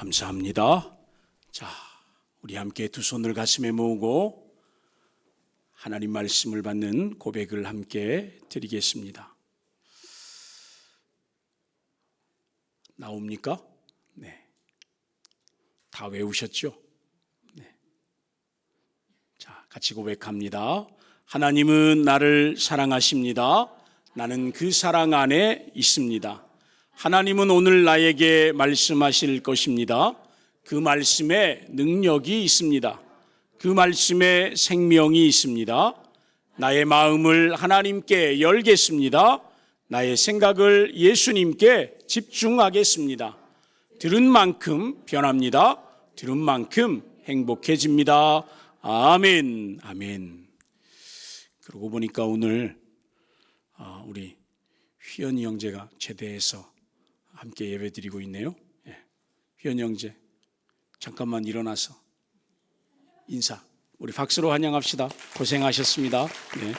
감사합니다. 자, 우리 함께 두 손을 가슴에 모으고 하나님 말씀을 받는 고백을 함께 드리겠습니다. 나옵니까? 네. 다 외우셨죠? 네. 자, 같이 고백합니다. 하나님은 나를 사랑하십니다. 나는 그 사랑 안에 있습니다. 하나님은 오늘 나에게 말씀하실 것입니다. 그 말씀에 능력이 있습니다. 그 말씀에 생명이 있습니다. 나의 마음을 하나님께 열겠습니다. 나의 생각을 예수님께 집중하겠습니다. 들은 만큼 변합니다. 들은 만큼 행복해집니다. 아멘. 아멘. 그러고 보니까 오늘 우리 휘연이 형제가 제대해서 함께 예배드리고 있네요. 휘연이 형제 잠깐만 일어나서 인사, 우리 박수로 환영합시다. 고생하셨습니다. 네.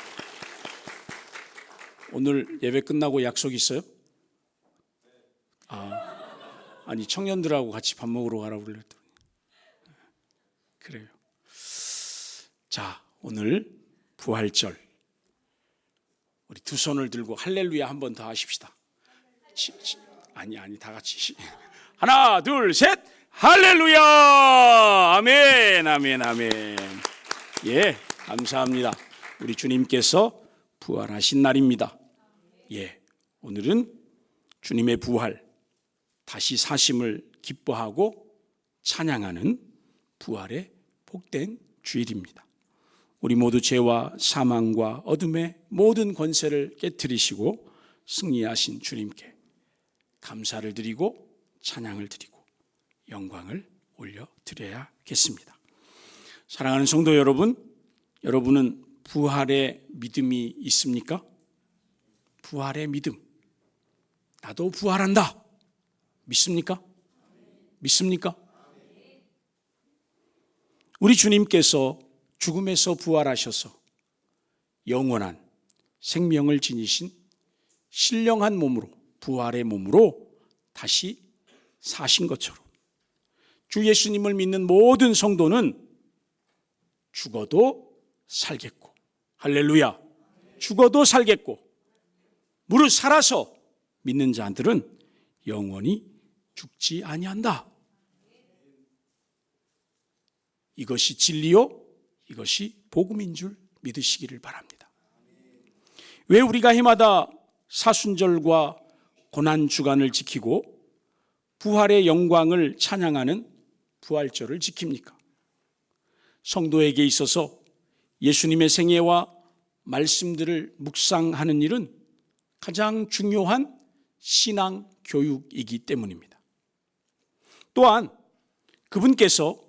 오늘 예배 끝나고 약속 있어요? 아니 청년들하고 같이 밥 먹으러 가라고 그랬더니 그래요. 자, 오늘 부활절 우리 두 손을 들고 할렐루야 한 번 더 하십시다. 아니 다 같이 하나 둘 셋 할렐루야. 아멘 아멘 아멘. 예, 감사합니다. 우리 주님께서 부활하신 날입니다. 예, 오늘은 주님의 부활, 다시 사심을 기뻐하고 찬양하는 부활의 복된 주일입니다. 우리 모두 죄와 사망과 어둠의 모든 권세를 깨트리시고 승리하신 주님께 감사를 드리고 찬양을 드리고 영광을 올려드려야겠습니다. 사랑하는 성도 여러분, 여러분은 부활의 믿음이 있습니까? 부활의 믿음. 나도 부활한다. 믿습니까? 믿습니까? 우리 주님께서 죽음에서 부활하셔서 영원한 생명을 지니신 신령한 몸으로, 부활의 몸으로 다시 사신 것처럼 주 예수님을 믿는 모든 성도는 죽어도 살겠고, 할렐루야, 죽어도 살겠고, 무릇 살아서 믿는 자들은 영원히 죽지 아니한다. 이것이 진리요, 이것이 복음인 줄 믿으시기를 바랍니다. 왜 우리가 해마다 사순절과 고난주간을 지키고 부활의 영광을 찬양하는 부활절을 지킵니까? 성도에게 있어서 예수님의 생애와 말씀들을 묵상하는 일은 가장 중요한 신앙 교육이기 때문입니다. 또한 그분께서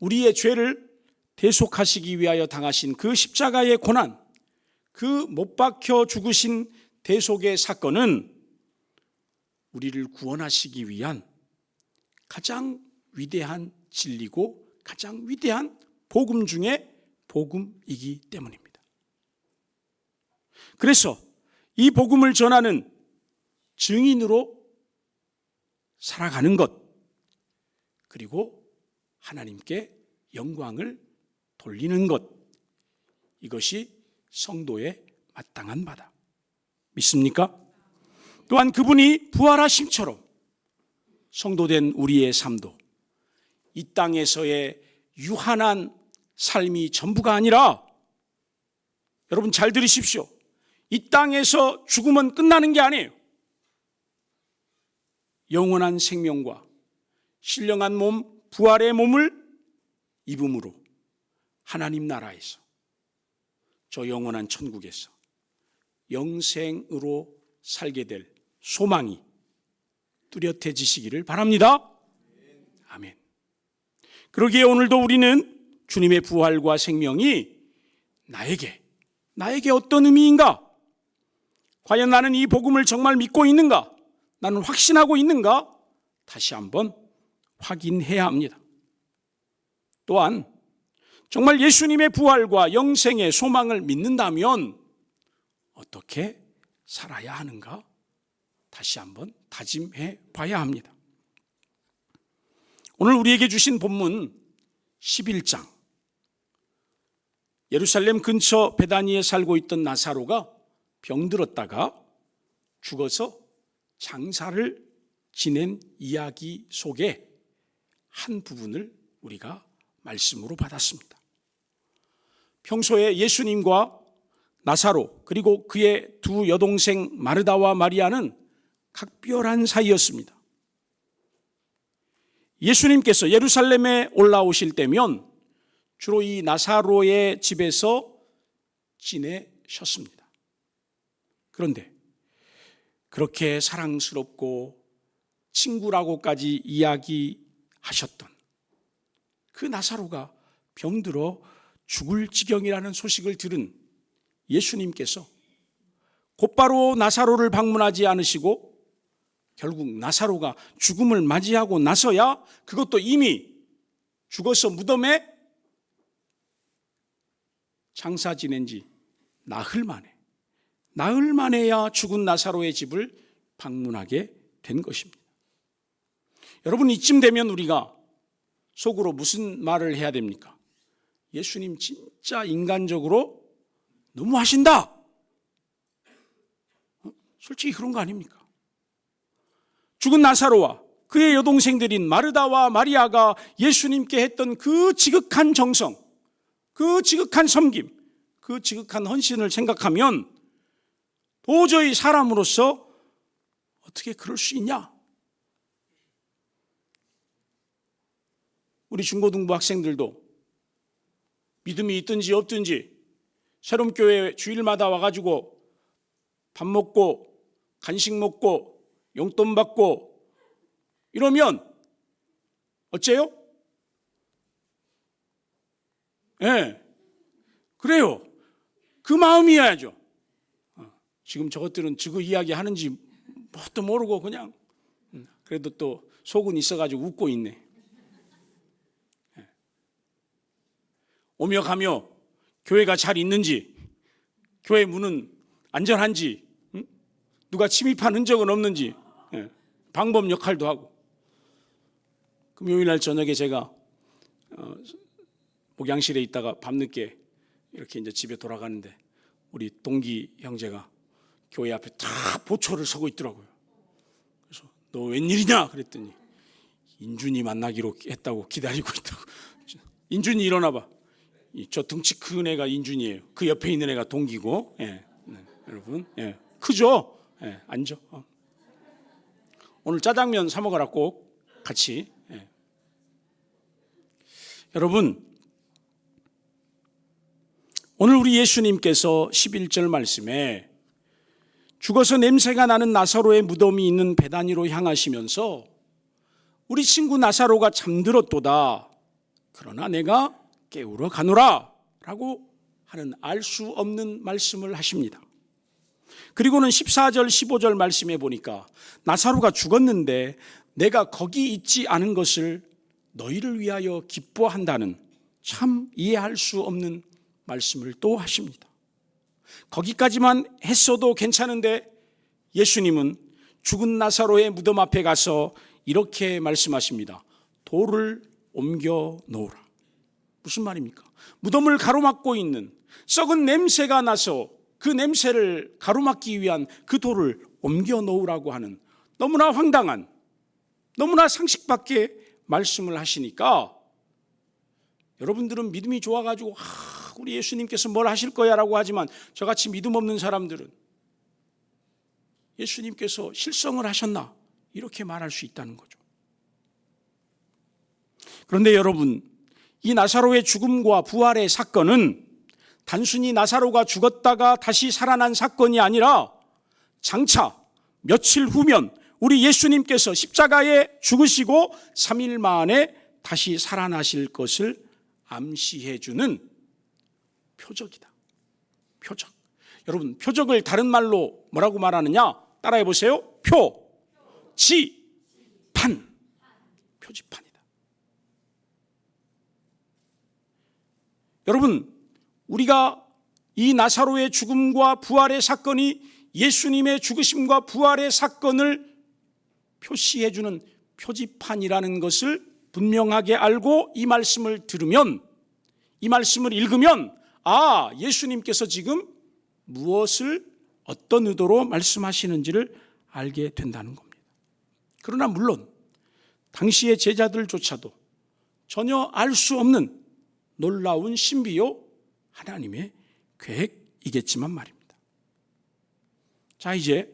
우리의 죄를 대속하시기 위하여 당하신 그 십자가의 고난, 그 못 박혀 죽으신 대속의 사건은 우리를 구원하시기 위한 가장 위대한 진리고 가장 위대한 복음 중에 복음이기 때문입니다. 그래서 이 복음을 전하는 증인으로 살아가는 것, 그리고 하나님께 영광을 돌리는 것, 이것이 성도의 마땅한 바다. 믿습니까? 또한 그분이 부활하심처럼 성도된 우리의 삶도 이 땅에서의 유한한 삶이 전부가 아니라, 여러분 잘 들으십시오. 이 땅에서 죽으면 끝나는 게 아니에요. 영원한 생명과 신령한 몸, 부활의 몸을 입음으로 하나님 나라에서, 저 영원한 천국에서 영생으로 살게 될 소망이 뚜렷해지시기를 바랍니다. 아멘. 그러기에 오늘도 우리는 주님의 부활과 생명이 나에게 어떤 의미인가? 과연 나는 이 복음을 정말 믿고 있는가? 나는 확신하고 있는가? 다시 한번 확인해야 합니다. 또한 정말 예수님의 부활과 영생의 소망을 믿는다면 어떻게 살아야 하는가? 다시 한번 다짐해 봐야 합니다. 오늘 우리에게 주신 본문 11장, 예루살렘 근처 베다니에 살고 있던 나사로가 병들었다가 죽어서 장사를 지낸 이야기 속에 한 부분을 우리가 말씀으로 받았습니다. 평소에 예수님과 나사로 그리고 그의 두 여동생 마르다와 마리아는 각별한 사이였습니다. 예수님께서 예루살렘에 올라오실 때면 주로 이 나사로의 집에서 지내셨습니다. 그런데 그렇게 사랑스럽고 친구라고까지 이야기하셨던 그 나사로가 병들어 죽을 지경이라는 소식을 들은 예수님께서 곧바로 나사로를 방문하지 않으시고 결국 나사로가 죽음을 맞이하고 나서야, 그것도 이미 죽어서 무덤에 장사 지낸 지 나흘 만에야 죽은 나사로의 집을 방문하게 된 것입니다. 여러분, 이쯤 되면 우리가 속으로 무슨 말을 해야 됩니까? 예수님 진짜 인간적으로 너무하신다. 솔직히 그런 거 아닙니까? 죽은 나사로와 그의 여동생들인 마르다와 마리아가 예수님께 했던 그 지극한 정성, 그 지극한 섬김, 그 지극한 헌신을 생각하면 도저히 사람으로서 어떻게 그럴 수 있냐? 우리 중고등부 학생들도 믿음이 있든지 없든지 새롬교회 주일마다 와가지고 밥 먹고 간식 먹고 용돈 받고 이러면 어째요? 예, 그래요. 그 마음이어야죠. 지금 저것들은 지금 이야기 하는지 뭣도 모르고 그냥, 그래도 또 속은 있어가지고 웃고 있네. 오며 가며 교회가 잘 있는지, 교회 문은 안전한지, 누가 침입한 흔적은 없는지 방법 역할도 하고. 금요일 날 저녁에 제가 목양실에 있다가 밤늦게 이렇게 이제 집에 돌아가는데 우리 동기 형제가 교회 앞에 다 보초를 서고 있더라고요. 그래서 너 웬일이냐 그랬더니 인준이 만나기로 했다고 기다리고 있다고. 인준이 일어나 봐. 저 등치 큰 애가 인준이에요. 그 옆에 있는 애가 동기고. 예, 네, 여러분, 예, 크죠? 예, 앉아. 오늘 짜장면 사 먹으라 꼭 같이. 예. 여러분, 오늘 우리 예수님께서 11절 말씀에 죽어서 냄새가 나는 나사로의 무덤이 있는 베다니로 향하시면서 우리 친구 나사로가 잠들었도다. 그러나 내가 깨우러 가노라 라고 하는 알 수 없는 말씀을 하십니다. 그리고는 14절 15절 말씀에 보니까 나사로가 죽었는데 내가 거기 있지 않은 것을 너희를 위하여 기뻐한다는 참 이해할 수 없는 말씀을 또 하십니다. 거기까지만 했어도 괜찮은데 예수님은 죽은 나사로의 무덤 앞에 가서 이렇게 말씀하십니다. 돌을 옮겨 놓으라. 무슨 말입니까? 무덤을 가로막고 있는 썩은 냄새가 나서 그 냄새를 가로막기 위한 그 돌을 옮겨 놓으라고 하는 너무나 황당한, 너무나 상식 밖의 말씀을 하시니까 여러분들은 믿음이 좋아가지고 우리 예수님께서 뭘 하실 거야 라고 하지만 저같이 믿음 없는 사람들은 예수님께서 실성을 하셨나 이렇게 말할 수 있다는 거죠. 그런데 여러분, 이 나사로의 죽음과 부활의 사건은 단순히 나사로가 죽었다가 다시 살아난 사건이 아니라 장차 며칠 후면 우리 예수님께서 십자가에 죽으시고 3일 만에 다시 살아나실 것을 암시해 주는 표적이다. 표적. 여러분, 표적을 다른 말로 뭐라고 말하느냐? 따라해 보세요. 표지판. 표지판이다. 여러분, 우리가 이 나사로의 죽음과 부활의 사건이 예수님의 죽으심과 부활의 사건을 표시해 주는 표지판이라는 것을 분명하게 알고 이 말씀을 들으면, 이 말씀을 읽으면 예수님께서 지금 무엇을 어떤 의도로 말씀하시는지를 알게 된다는 겁니다. 그러나 물론 당시의 제자들조차도 전혀 알 수 없는 놀라운 신비요 하나님의 계획이겠지만 말입니다. 자, 이제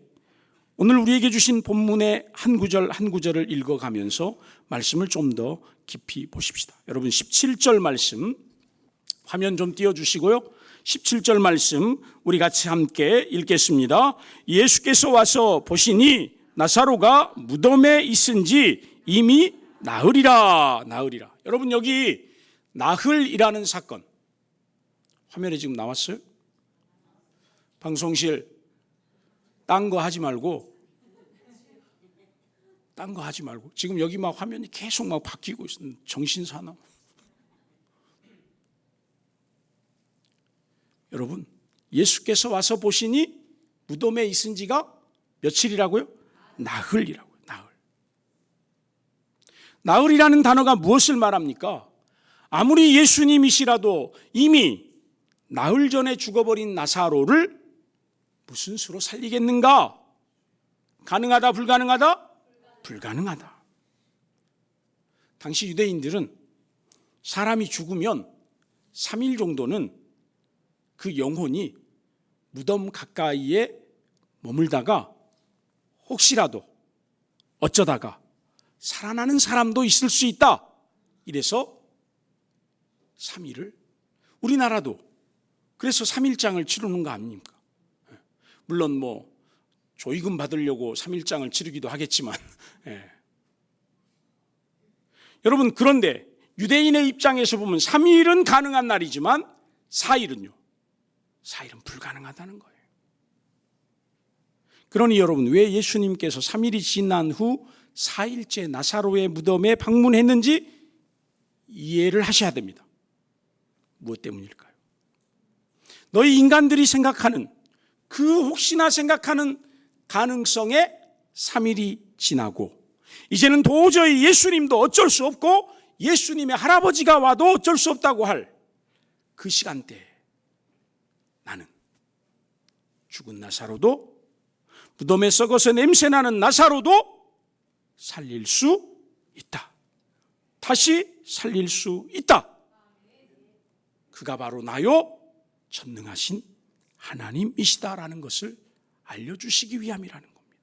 오늘 우리에게 주신 본문의 한 구절 한 구절을 읽어가면서 말씀을 좀 더 깊이 보십시다. 여러분 17절 말씀 화면 좀 띄워주시고요. 17절 말씀 우리 같이 함께 읽겠습니다. 예수께서 와서 보시니 나사로가 무덤에 있은지 이미 나으리라. 여러분 여기 나흘이라는 사건 화면에 지금 나왔어요? 방송실 딴 거 하지 말고 지금 여기 막 화면이 계속 막 바뀌고 있어요. 정신사나. 여러분 예수께서 와서 보시니 무덤에 있은 지가 며칠이라고요? 나흘이라고요. 나흘이라는 단어가 무엇을 말합니까? 아무리 예수님이시라도 이미 나흘 전에 죽어버린 나사로를 무슨 수로 살리겠는가? 가능하다, 불가능하다? 불가능하다. 당시 유대인들은 사람이 죽으면 3일 정도는 그 영혼이 무덤 가까이에 머물다가 혹시라도 어쩌다가 살아나는 사람도 있을 수 있다. 이래서 3일을, 우리나라도 그래서 3일장을 치르는 거 아닙니까? 물론 뭐 조의금 받으려고 3일장을 치르기도 하겠지만 여러분 그런데 유대인의 입장에서 보면 3일은 가능한 날이지만 4일은 불가능하다는 거예요. 그러니 여러분 왜 예수님께서 3일이 지난 후 4일째 나사로의 무덤에 방문했는지 이해를 하셔야 됩니다. 무엇 때문일까요? 너희 인간들이 생각하는 그 혹시나 생각하는 가능성에 3일이 지나고 이제는 도저히 예수님도 어쩔 수 없고 예수님의 할아버지가 와도 어쩔 수 없다고 할 그 시간대에 나는 죽은 나사로도 무덤에 썩어서 냄새나는 나사로도 살릴 수 있다. 다시 살릴 수 있다. 그가 바로 나요 전능하신 하나님이시다라는 것을 알려주시기 위함이라는 겁니다.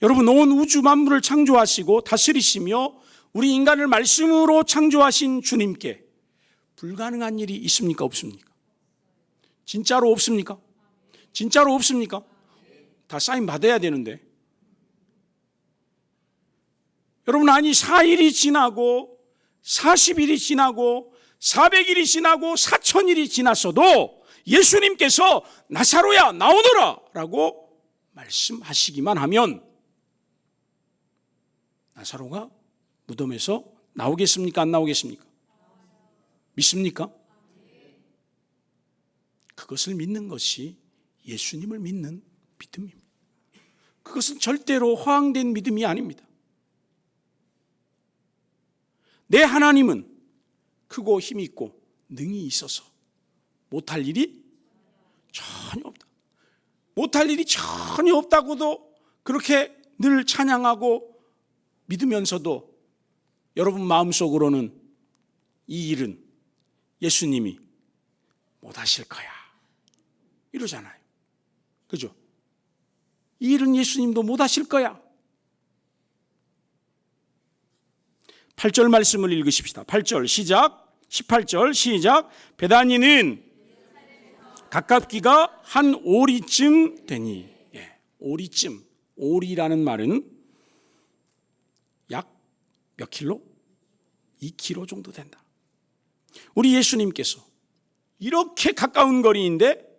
여러분 온 우주 만물을 창조하시고 다스리시며 우리 인간을 말씀으로 창조하신 주님께 불가능한 일이 있습니까? 없습니까? 진짜로 없습니까? 진짜로 없습니까? 다 사인 받아야 되는데. 여러분 아니 4일이 지나고 40일이 지나고 400일이 지나고 4000일이 지났어도 예수님께서 나사로야 나오너라 라고 말씀하시기만 하면 나사로가 무덤에서 나오겠습니까? 안 나오겠습니까? 믿습니까? 그것을 믿는 것이 예수님을 믿는 믿음입니다. 그것은 절대로 허황된 믿음이 아닙니다. 내 하나님은 크고 힘이 있고 능이 있어서 못할 일이 전혀 없다. 못할 일이 전혀 없다고도 그렇게 늘 찬양하고 믿으면서도 여러분 마음속으로는 이 일은 예수님이 못하실 거야 이러잖아요. 그죠? 이 일은 예수님도 못하실 거야. 8절 말씀을 읽으십시다. 8절 시작. 18절 시작. 베다니는 가깝기가 한 오리쯤 되니. 오리쯤. 오리라는 말은 약 몇 킬로? 2킬로 정도 된다. 우리 예수님께서 이렇게 가까운 거리인데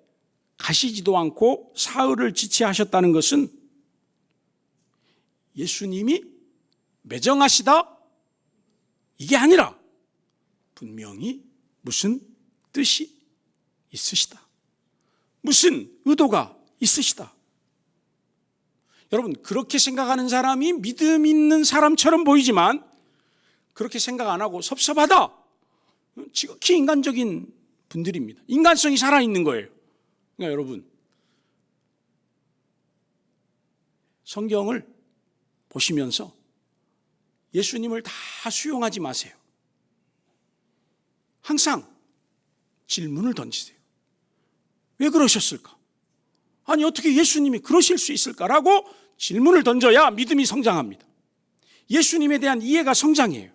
가시지도 않고 사흘을 지체하셨다는 것은 예수님이 매정하시다? 이게 아니라 분명히 무슨 뜻이 있으시다. 무슨 의도가 있으시다. 여러분 그렇게 생각하는 사람이 믿음 있는 사람처럼 보이지만 그렇게 생각 안 하고 섭섭하다. 지극히 인간적인 분들입니다. 인간성이 살아있는 거예요. 그러니까 여러분, 성경을 보시면서 예수님을 다 수용하지 마세요. 항상 질문을 던지세요. 왜 그러셨을까? 아니, 어떻게 예수님이 그러실 수 있을까라고 질문을 던져야 믿음이 성장합니다. 예수님에 대한 이해가 성장해요.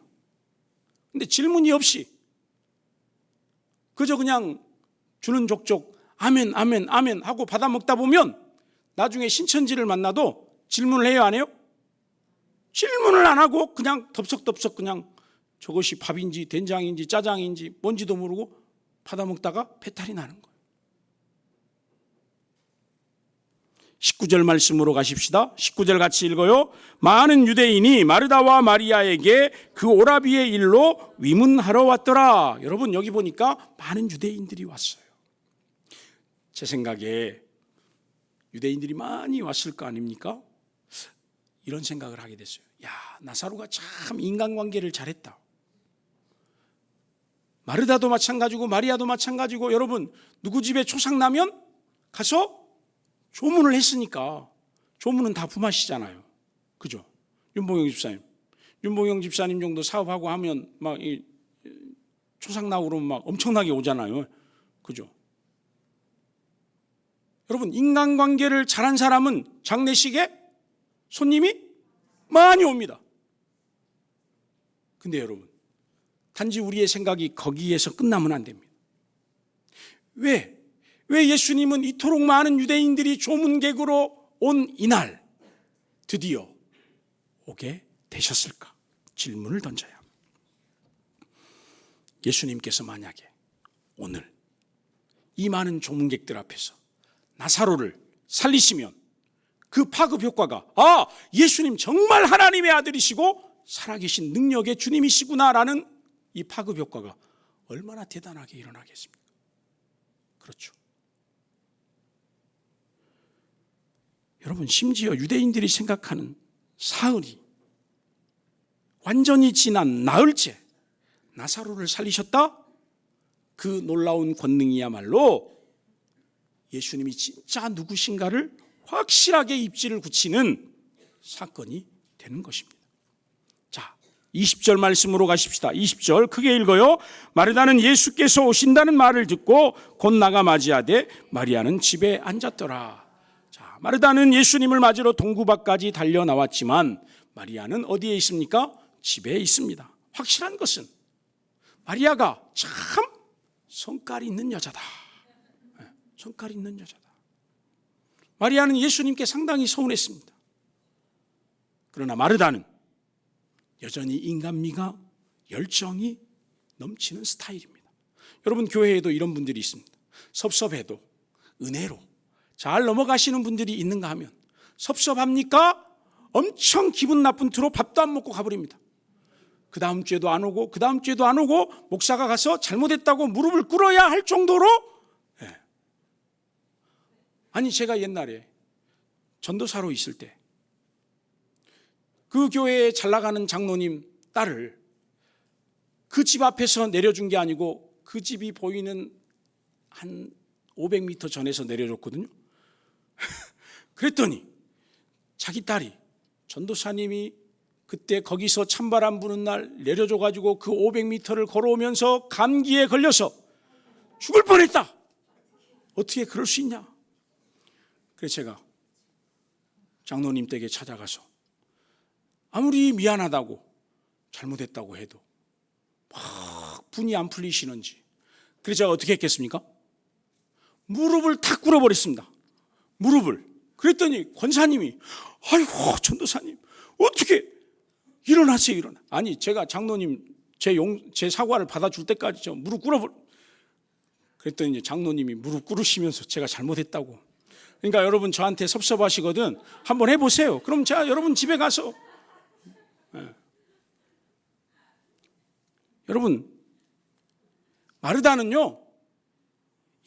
근데 질문이 없이 그저 그냥 주는 족족 아멘 아멘 아멘 하고 받아먹다 보면 나중에 신천지를 만나도 질문을 해요, 안 해요? 질문을 안 하고 그냥 덥석덥석 그냥 저것이 밥인지 된장인지 짜장인지 뭔지도 모르고 받아먹다가 배탈이 나는 거예요. 19절 말씀으로 가십시다. 19절 같이 읽어요. 많은 유대인이 마르다와 마리아에게 그 오라비의 일로 위문하러 왔더라. 여러분, 여기 보니까 많은 유대인들이 왔어요. 제 생각에 유대인들이 많이 왔을 거 아닙니까? 이런 생각을 하게 됐어요. 야, 나사로가 참 인간관계를 잘했다. 마르다도 마찬가지고 마리아도 마찬가지고, 여러분, 누구 집에 초상 나면 가서 조문을 했으니까 조문은 다 부마시잖아요. 그죠? 윤봉영 집사님. 윤봉영 집사님 정도 사업하고 하면 막 초상 나고 그러면 막 엄청나게 오잖아요. 그죠? 여러분, 인간관계를 잘한 사람은 장례식에 손님이 많이 옵니다. 근데 여러분, 단지 우리의 생각이 거기에서 끝나면 안 됩니다. 왜 예수님은 이토록 많은 유대인들이 조문객으로 온 이날 드디어 오게 되셨을까? 질문을 던져야 합니다. 예수님께서 만약에 오늘 이 많은 조문객들 앞에서 나사로를 살리시면 그 파급 효과가, 아, 예수님 정말 하나님의 아들이시고 살아계신 능력의 주님이시구나라는 이 파급 효과가 얼마나 대단하게 일어나겠습니까? 그렇죠. 여러분, 심지어 유대인들이 생각하는 사흘이 완전히 지난 나흘째 나사로를 살리셨다? 그 놀라운 권능이야말로 예수님이 진짜 누구신가를 확실하게 입지를 굳히는 사건이 되는 것입니다. 자, 20절 말씀으로 가십시다. 20절 크게 읽어요. 마르다는 예수께서 오신다는 말을 듣고 곧 나가 맞이하되 마리아는 집에 앉았더라. 자, 마르다는 예수님을 맞으러 동구밖까지 달려 나왔지만 마리아는 어디에 있습니까? 집에 있습니다. 확실한 것은 마리아가 참 성깔 있는 여자다. 성깔 있는 여자다. 마리아는 예수님께 상당히 서운했습니다. 그러나 마르다는 여전히 인간미가 열정이 넘치는 스타일입니다. 여러분, 교회에도 이런 분들이 있습니다. 섭섭해도 은혜로 잘 넘어가시는 분들이 있는가 하면 섭섭합니까? 엄청 기분 나쁜 투로 밥도 안 먹고 가버립니다. 그 다음 주에도 안 오고 그 다음 주에도 안 오고 목사가 가서 잘못했다고 무릎을 꿇어야 할 정도로. 아니, 제가 옛날에 전도사로 있을 때 그 교회에 잘 나가는 장로님 딸을 그 집 앞에서 내려준 게 아니고 그 집이 보이는 한 500m 전에서 내려줬거든요. 그랬더니 자기 딸이 전도사님이 그때 거기서 찬바람 부는 날 내려줘가지고 그 500m를 걸어오면서 감기에 걸려서 죽을 뻔했다. 어떻게 그럴 수 있냐? 그래서 제가 장로님 댁에 찾아가서 아무리 미안하다고 잘못했다고 해도 막 분이 안 풀리시는지, 그래서 제가 어떻게 했겠습니까? 무릎을 탁 꿇어버렸습니다. 무릎을. 그랬더니 권사님이, 아이고 전도사님 어떻게 일어나세요, 일어나. 아니, 제가 장로님 제 사과를 받아줄 때까지 저 무릎 꿇어버려. 그랬더니 이제 장로님이 무릎 꿇으시면서 제가 잘못했다고. 그러니까 여러분, 저한테 섭섭하시거든 한번 해보세요. 그럼 제가 여러분 집에 가서 여러분, 마르다는요,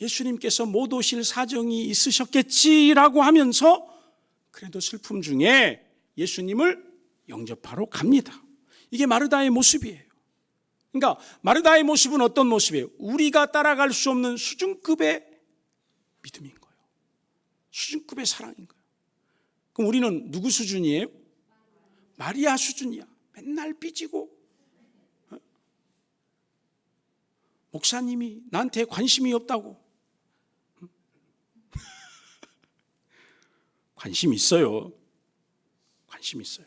예수님께서 못 오실 사정이 있으셨겠지라고 하면서 그래도 슬픔 중에 예수님을 영접하러 갑니다. 이게 마르다의 모습이에요. 그러니까 마르다의 모습은 어떤 모습이에요? 우리가 따라갈 수 없는 수준급의 믿음인 거예요. 수준급의 사랑인 거예요. 그럼 우리는 누구 수준이에요? 마리아 수준이야. 맨날 삐지고, 목사님이 나한테 관심이 없다고. 관심 있어요. 관심 있어요.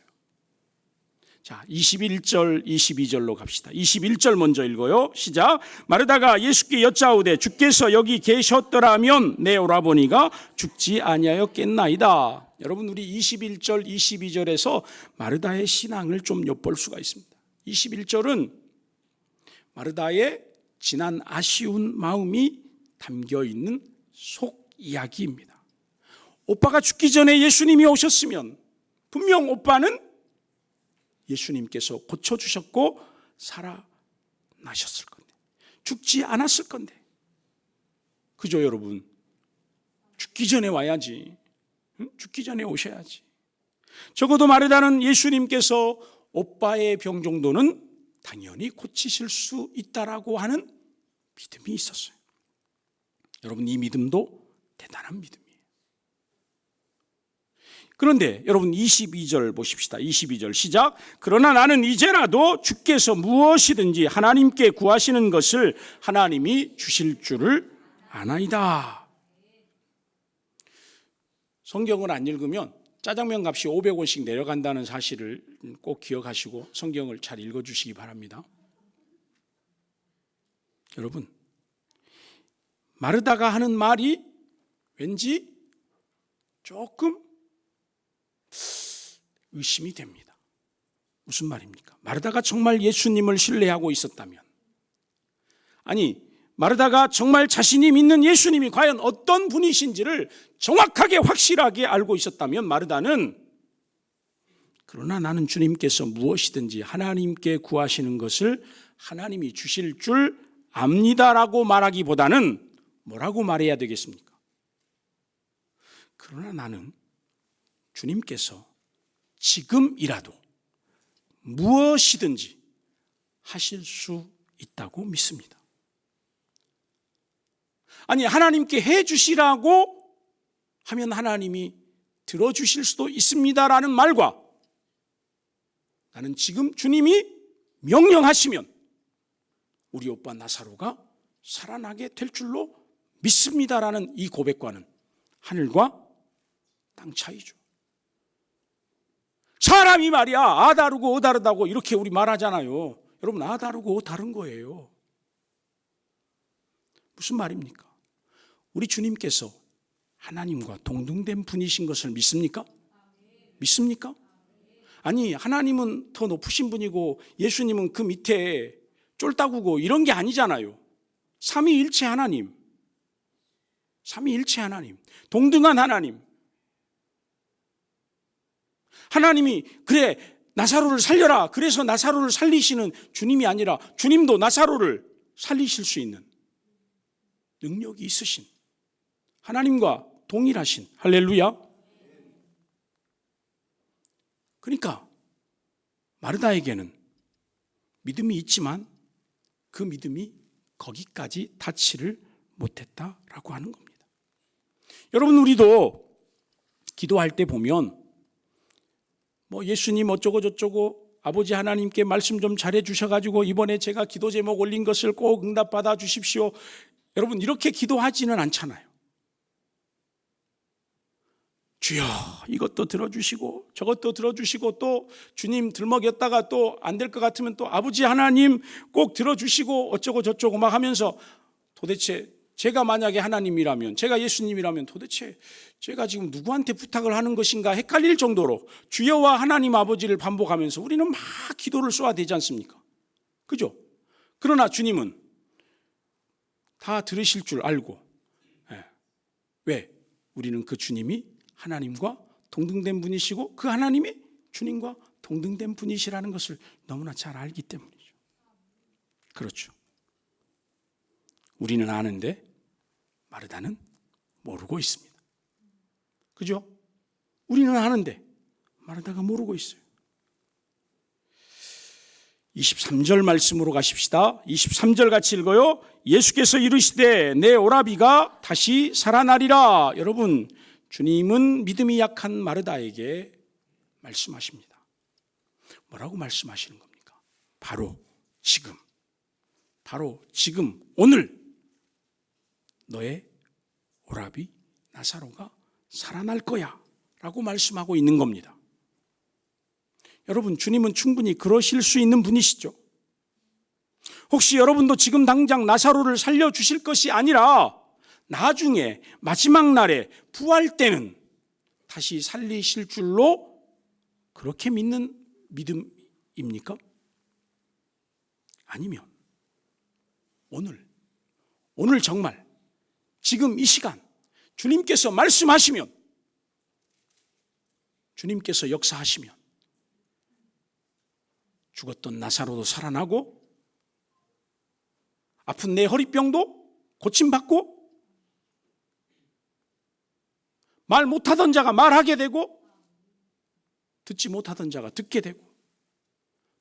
자, 21절, 22절로 갑시다. 21절 먼저 읽어요. 시작. 마르다가 예수께 여짜오되 주께서 여기 계셨더라면 내 오라버니가 죽지 아니하였겠나이다. 여러분, 우리 21절, 22절에서 마르다의 신앙을 좀 엿볼 수가 있습니다. 21절은 마르다의 지난 아쉬운 마음이 담겨 있는 속 이야기입니다. 오빠가 죽기 전에 예수님이 오셨으면 분명 오빠는 예수님께서 고쳐주셨고 살아나셨을 건데, 죽지 않았을 건데. 그죠, 여러분? 죽기 전에 와야지. 죽기 전에 오셔야지. 적어도 마르다는 예수님께서 오빠의 병 정도는 당연히 고치실 수 있다라고 하는 믿음이 있었어요. 여러분, 이 믿음도 대단한 믿음이에요. 그런데 여러분 22절 보십시다. 22절 시작. 그러나 나는 이제라도 주께서 무엇이든지 하나님께 구하시는 것을 하나님이 주실 줄을 아나이다. 성경을 안 읽으면 짜장면 값이 500원씩 내려간다는 사실을 꼭 기억하시고 성경을 잘 읽어주시기 바랍니다. 여러분, 마르다가 하는 말이 왠지 조금 의심이 됩니다. 무슨 말입니까? 마르다가 정말 예수님을 신뢰하고 있었다면, 아니 마르다가 정말 자신이 믿는 예수님이 과연 어떤 분이신지를 정확하게 확실하게 알고 있었다면 마르다는 그러나 나는 주님께서 무엇이든지 하나님께 구하시는 것을 하나님이 주실 줄 압니다라고 말하기보다는 뭐라고 말해야 되겠습니까? 그러나 나는 주님께서 지금이라도 무엇이든지 하실 수 있다고 믿습니다. 아니, 하나님께 해 주시라고 하면 하나님이 들어주실 수도 있습니다라는 말과 나는 지금 주님이 명령하시면 우리 오빠 나사로가 살아나게 될 줄로 믿습니다라는 이 고백과는 하늘과 땅 차이죠. 사람이 말이야 아 다르고 어 다르다고 이렇게 우리 말하잖아요. 여러분, 아 다르고 어 다른 거예요. 무슨 말입니까? 우리 주님께서 하나님과 동등된 분이신 것을 믿습니까? 믿습니까? 아니, 하나님은 더 높으신 분이고 예수님은 그 밑에 쫄따구고 이런 게 아니잖아요. 삼위일체 하나님, 삼위일체 하나님, 동등한 하나님. 하나님이 그래 나사로를 살려라, 그래서 나사로를 살리시는 주님이 아니라 주님도 나사로를 살리실 수 있는 능력이 있으신 하나님과 동일하신, 할렐루야. 그러니까 마르다에게는 믿음이 있지만 그 믿음이 거기까지 닿지를 못했다라고 하는 겁니다. 여러분, 우리도 기도할 때 보면 뭐 예수님 어쩌고 저쩌고 아버지 하나님께 말씀 좀 잘해 주셔가지고 이번에 제가 기도 제목 올린 것을 꼭 응답받아 주십시오. 여러분, 이렇게 기도하지는 않잖아요. 주여 이것도 들어주시고 저것도 들어주시고 또 주님 들먹였다가 또 안 될 것 같으면 또 아버지 하나님 꼭 들어주시고 어쩌고 저쩌고 막 하면서 도대체 제가 만약에 하나님이라면, 제가 예수님이라면 도대체 제가 지금 누구한테 부탁을 하는 것인가 헷갈릴 정도로 주여와 하나님 아버지를 반복하면서 우리는 막 기도를 쏘아야 되지 않습니까? 그죠? 그러나 주님은 다 들으실 줄 알고, 왜? 우리는 그 주님이 하나님과 동등된 분이시고 그 하나님이 주님과 동등된 분이시라는 것을 너무나 잘 알기 때문이죠. 그렇죠. 우리는 아는데 마르다는 모르고 있습니다. 그죠? 우리는 아는데 마르다가 모르고 있어요. 23절 말씀으로 가십시다. 23절 같이 읽어요. 예수께서 이르시되 내 오라비가 다시 살아나리라. 여러분, 주님은 믿음이 약한 마르다에게 말씀하십니다. 뭐라고 말씀하시는 겁니까? 바로 지금 오늘 너의 오라비 나사로가 살아날 거야 라고 말씀하고 있는 겁니다. 여러분, 주님은 충분히 그러실 수 있는 분이시죠. 혹시 여러분도 지금 당장 나사로를 살려주실 것이 아니라 나중에 마지막 날에 부활 때는 다시 살리실 줄로 그렇게 믿는 믿음입니까? 아니면 오늘 정말 지금 이 시간 주님께서 말씀하시면, 주님께서 역사하시면 죽었던 나사로도 살아나고 아픈 내 허리병도 고침받고 말 못하던 자가 말하게 되고 듣지 못하던 자가 듣게 되고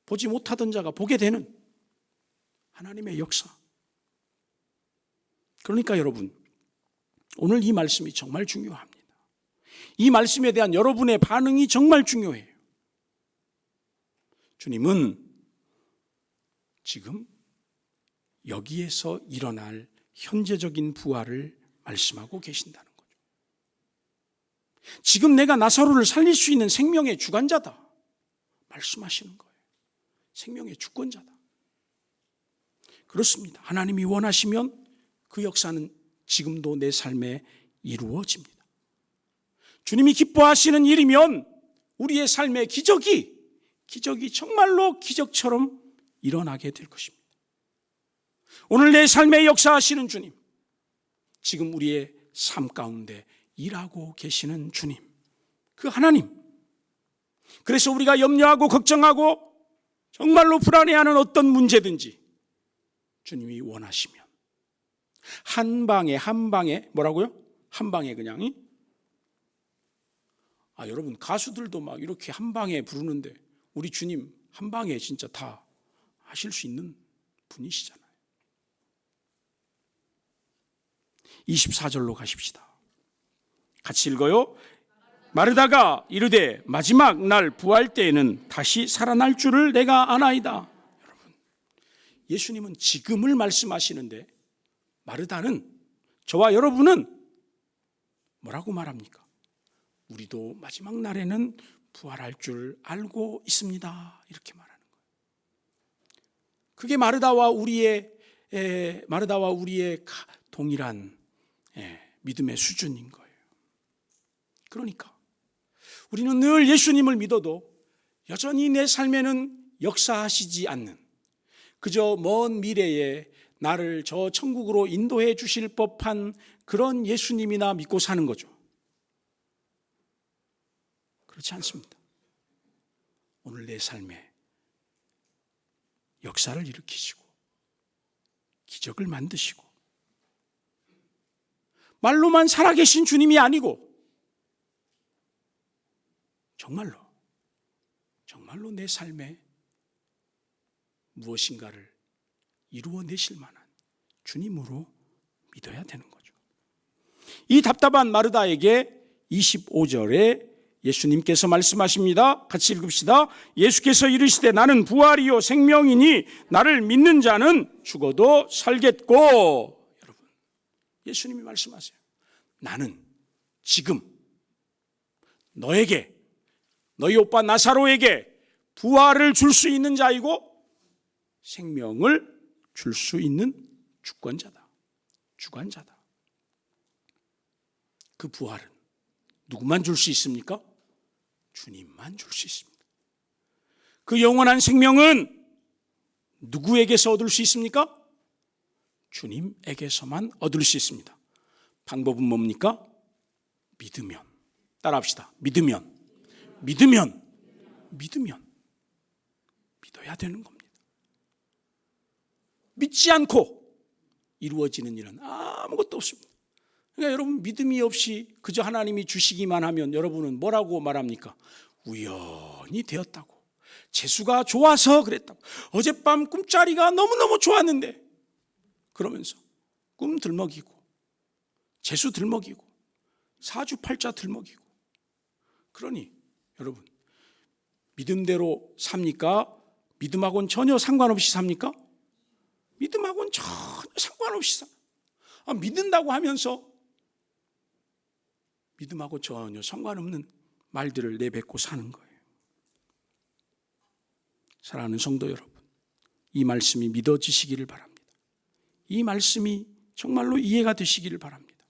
보지 못하던 자가 보게 되는 하나님의 역사. 그러니까 여러분, 오늘 이 말씀이 정말 중요합니다. 이 말씀에 대한 여러분의 반응이 정말 중요해요. 주님은 지금 여기에서 일어날 현재적인 부활을 말씀하고 계신다는 거죠. 지금 내가 나사로를 살릴 수 있는 생명의 주관자다 말씀하시는 거예요. 생명의 주권자다. 그렇습니다. 하나님이 원하시면 그 역사는 지금도 내 삶에 이루어집니다. 주님이 기뻐하시는 일이면 우리의 삶의 기적이 정말로 기적처럼 일어나게 될 것입니다. 오늘 내 삶에 역사하시는 주님, 지금 우리의 삶 가운데 일하고 계시는 주님, 그 하나님. 그래서 우리가 염려하고 걱정하고 정말로 불안해하는 어떤 문제든지 주님이 원하시면 한 방에 뭐라고요? 한 방에 그냥. 여러분, 가수들도 막 이렇게 한 방에 부르는데 우리 주님 한 방에 진짜 다 하실 수 있는 분이시잖아요. 24절로 가십시다. 같이 읽어요. 마르다가 이르되 마지막 날 부활 때에는 다시 살아날 줄을 내가 아나이다. 여러분, 예수님은 지금을 말씀하시는데 마르다는, 저와 여러분은 뭐라고 말합니까? 우리도 마지막 날에는 부활할 줄 알고 있습니다. 이렇게 말하는 거예요. 그게 마르다와 우리의 동일한 믿음의 수준인 거예요. 그러니까 우리는 늘 예수님을 믿어도 여전히 내 삶에는 역사하시지 않는, 그저 먼 미래에 나를 저 천국으로 인도해 주실 법한 그런 예수님이나 믿고 사는 거죠. 그렇지 않습니다. 오늘 내 삶에 역사를 일으키시고 기적을 만드시고 말로만 살아계신 주님이 아니고 정말로 내 삶에 무엇인가를 이루어내실 만한 주님으로 믿어야 되는 거죠. 이 답답한 마르다에게 25절에 예수님께서 말씀하십니다. 같이 읽읍시다. 예수께서 이르시되 나는 부활이요 생명이니 나를 믿는 자는 죽어도 살겠고. 여러분, 예수님이 말씀하세요. 나는 지금 너에게, 너희 오빠 나사로에게 부활을 줄 수 있는 자이고 생명을 줄 수 있는 주권자다, 주관자다. 그 부활은 누구만 줄 수 있습니까? 주님만 줄 수 있습니다. 그 영원한 생명은 누구에게서 얻을 수 있습니까? 주님에게서만 얻을 수 있습니다. 방법은 뭡니까? 믿으면. 따라합시다. 믿으면 믿어야 되는 겁니다. 믿지 않고 이루어지는 일은 아무것도 없습니다. 그러니까 여러분, 믿음이 없이 그저 하나님이 주시기만 하면 여러분은 뭐라고 말합니까? 우연히 되었다고, 재수가 좋아서 그랬다고. 어젯밤 꿈자리가 너무너무 좋았는데, 그러면서 꿈 들먹이고 재수 들먹이고 사주팔자 들먹이고. 그러니 여러분, 믿음대로 삽니까? 믿음하고는 전혀 상관없이 삽니까? 믿음하고는 전혀 상관없이 삽니다. 믿는다고 하면서 믿음하고 전혀 상관없는 말들을 내뱉고 사는 거예요. 사랑하는 성도 여러분, 이 말씀이 믿어지시기를 바랍니다. 이 말씀이 정말로 이해가 되시기를 바랍니다.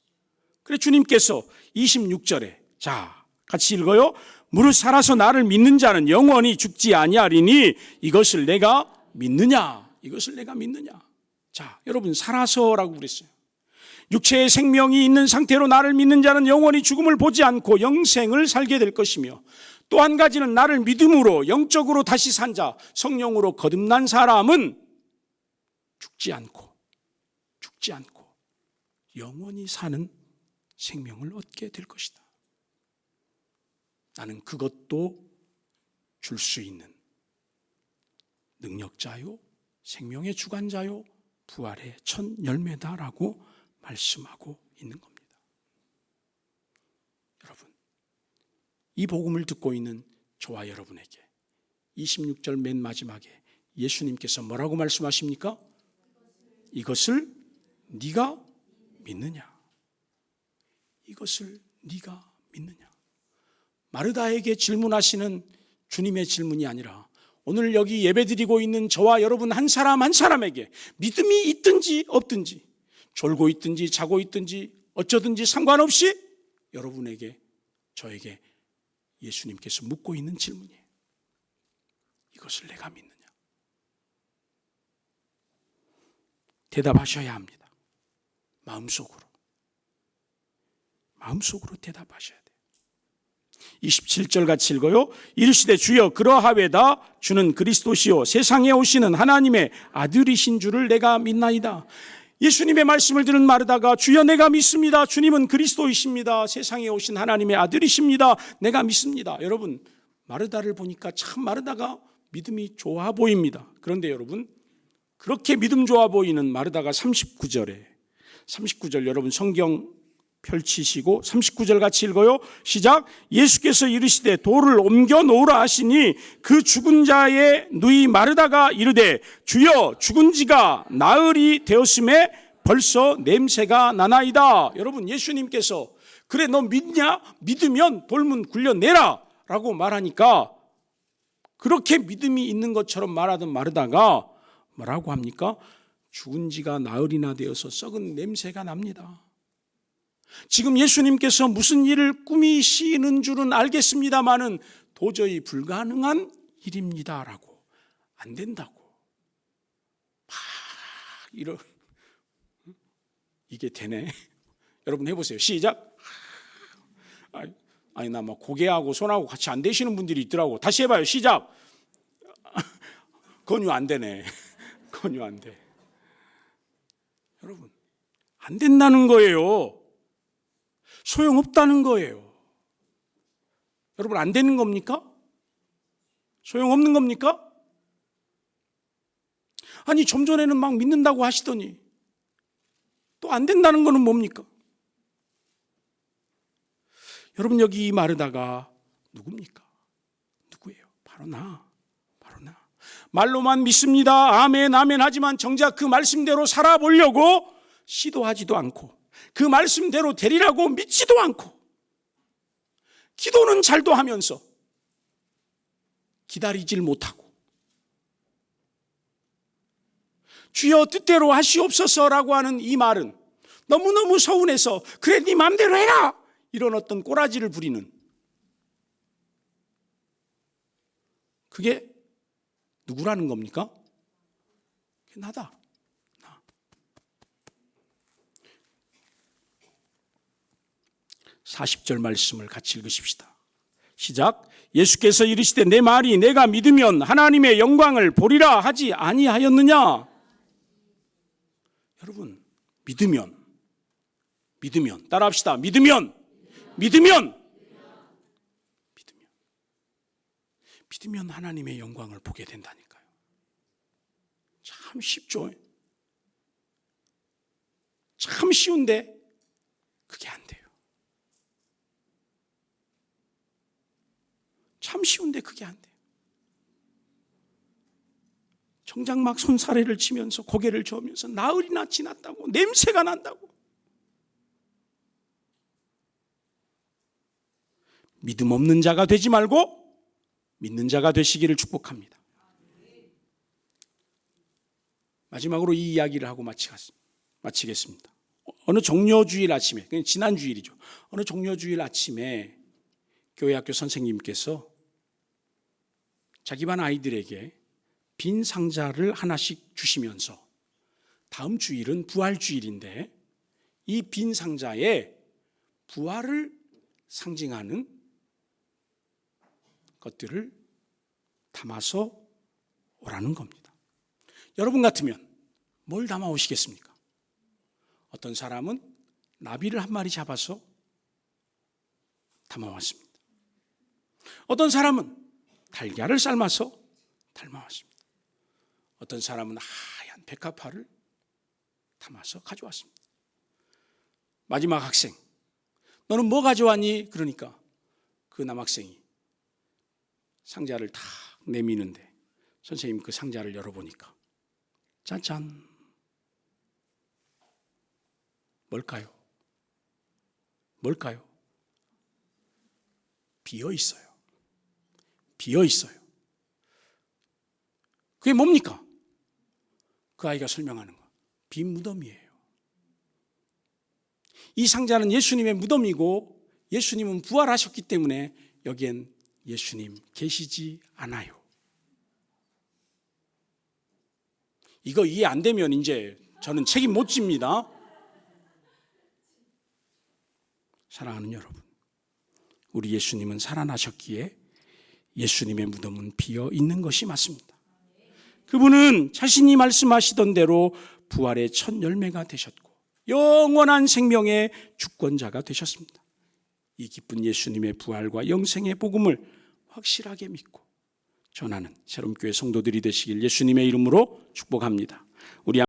그래 주님께서 26절에, 자 같이 읽어요. 무릇 살아서 나를 믿는 자는 영원히 죽지 아니하리니 이것을 내가 믿느냐? 이것을 내가 믿느냐? 자, 여러분, 살아서라고 그랬어요. 육체의 생명이 있는 상태로 나를 믿는 자는 영원히 죽음을 보지 않고 영생을 살게 될 것이며, 또 한 가지는 나를 믿음으로 영적으로 다시 산 자, 성령으로 거듭난 사람은 죽지 않고 영원히 사는 생명을 얻게 될 것이다. 나는 그것도 줄 수 있는 능력자요, 생명의 주관자요, 부활의 첫 열매다라고 말씀하고 있는 겁니다. 여러분, 이 복음을 듣고 있는 저와 여러분에게 26절 맨 마지막에 예수님께서 뭐라고 말씀하십니까? 이것을 네가 믿느냐? 이것을 네가 믿느냐? 마르다에게 질문하시는 주님의 질문이 아니라 오늘 여기 예배드리고 있는 저와 여러분 한 사람 한 사람에게 믿음이 있든지 없든지, 졸고 있든지 자고 있든지 어쩌든지 상관없이 여러분에게, 저에게 예수님께서 묻고 있는 질문이에요. 이것을 내가 믿느냐? 대답하셔야 합니다. 마음속으로 대답하셔야 돼요. 27절 같이 읽어요. 이르시되 주여 그러하외다. 주는 그리스도시요 세상에 오시는 하나님의 아들이신 줄을 내가 믿나이다. 예수님의 말씀을 들은 마르다가 주여 내가 믿습니다. 주님은 그리스도이십니다. 세상에 오신 하나님의 아들이십니다. 내가 믿습니다. 여러분, 마르다를 보니까 참 마르다가 믿음이 좋아 보입니다. 그런데 여러분, 그렇게 믿음 좋아 보이는 마르다가 39절 여러분 성경 펼치시고 39절 같이 읽어요. 시작. 예수께서 이르시되 돌을 옮겨 놓으라 하시니 그 죽은 자의 누이 마르다가 이르되 주여 죽은 지가 나흘이 되었음에 벌써 냄새가 나나이다. 여러분, 예수님께서 그래 너 믿냐? 믿으면 돌문 굴려내라 라고 말하니까 그렇게 믿음이 있는 것처럼 말하던 마르다가 뭐라고 합니까? 죽은 지가 나흘이나 되어서 썩은 냄새가 납니다. 지금 예수님께서 무슨 일을 꾸미시는 줄은 알겠습니다마는 도저히 불가능한 일입니다라고, 안 된다고 막 이게 되네. 여러분 해보세요. 시작. 아니 나 막 고개하고 손하고 같이 안 되시는 분들이 있더라고. 다시 해봐요. 시작. 권유 안 되네. 권유 안 돼. 여러분, 안 된다는 거예요. 소용없다는 거예요. 여러분, 안 되는 겁니까? 소용없는 겁니까? 아니, 좀 전에는 막 믿는다고 하시더니 또 안 된다는 거는 뭡니까? 여러분, 여기 이 마르다가 누굽니까? 누구예요? 바로 나. 말로만 믿습니다. 아멘, 아멘 하지만 정작 그 말씀대로 살아보려고 시도하지도 않고, 그 말씀대로 되리라고 믿지도 않고, 기도는 잘도 하면서 기다리질 못하고, 주여 뜻대로 하시옵소서라고 하는 이 말은 너무너무 서운해서 그래 네 마음대로 해라 이런 어떤 꼬라지를 부리는, 그게 누구라는 겁니까? 그게 나다. 40절 말씀을 같이 읽으십시다. 시작. 예수께서 이르시되 내 말이 내가 믿으면 하나님의 영광을 보리라 하지 아니하였느냐? 여러분, 믿으면 따라합시다. 믿으면 믿으면 하나님의 영광을 보게 된다니까요. 참 쉽죠. 참 쉬운데 그게 안 돼요. 참 쉬운데 그게 안 돼요. 정작 막 손사래를 치면서 고개를 저으면서 나흘이나 지났다고, 냄새가 난다고. 믿음 없는 자가 되지 말고 믿는 자가 되시기를 축복합니다. 마지막으로 이 이야기를 하고 마치겠습니다. 어느 종료주일 아침에, 지난 주일이죠. 어느 종료주일 아침에 교회 학교 선생님께서 자기 반 아이들에게 빈 상자를 하나씩 주시면서, 다음 주일은 부활주일인데 이 빈 상자에 부활을 상징하는 것들을 담아서 오라는 겁니다. 여러분 같으면 뭘 담아 오시겠습니까? 어떤 사람은 나비를 한 마리 잡아서 담아왔습니다. 어떤 사람은 달걀을 삶아서 담아왔습니다. 어떤 사람은 하얀 백합화를 담아서 가져왔습니다. 마지막 학생, 너는 뭐 가져왔니? 그러니까 그 남학생이 상자를 탁 내미는데 선생님 그 상자를 열어보니까 짠짠, 뭘까요? 뭘까요? 비어 있어요. 비어 있어요. 그게 뭡니까? 그 아이가 설명하는 거, 빈 무덤이에요. 이 상자는 예수님의 무덤이고 예수님은 부활하셨기 때문에 여기엔 예수님 계시지 않아요. 이거 이해 안 되면 이제 저는 책임 못 집니다. 사랑하는 여러분, 우리 예수님은 살아나셨기에 예수님의 무덤은 비어 있는 것이 맞습니다. 그분은 자신이 말씀하시던 대로 부활의 첫 열매가 되셨고 영원한 생명의 주권자가 되셨습니다. 이 기쁜 예수님의 부활과 영생의 복음을 확실하게 믿고 전하는 새롬교회 성도들이 되시길 예수님의 이름으로 축복합니다. 우리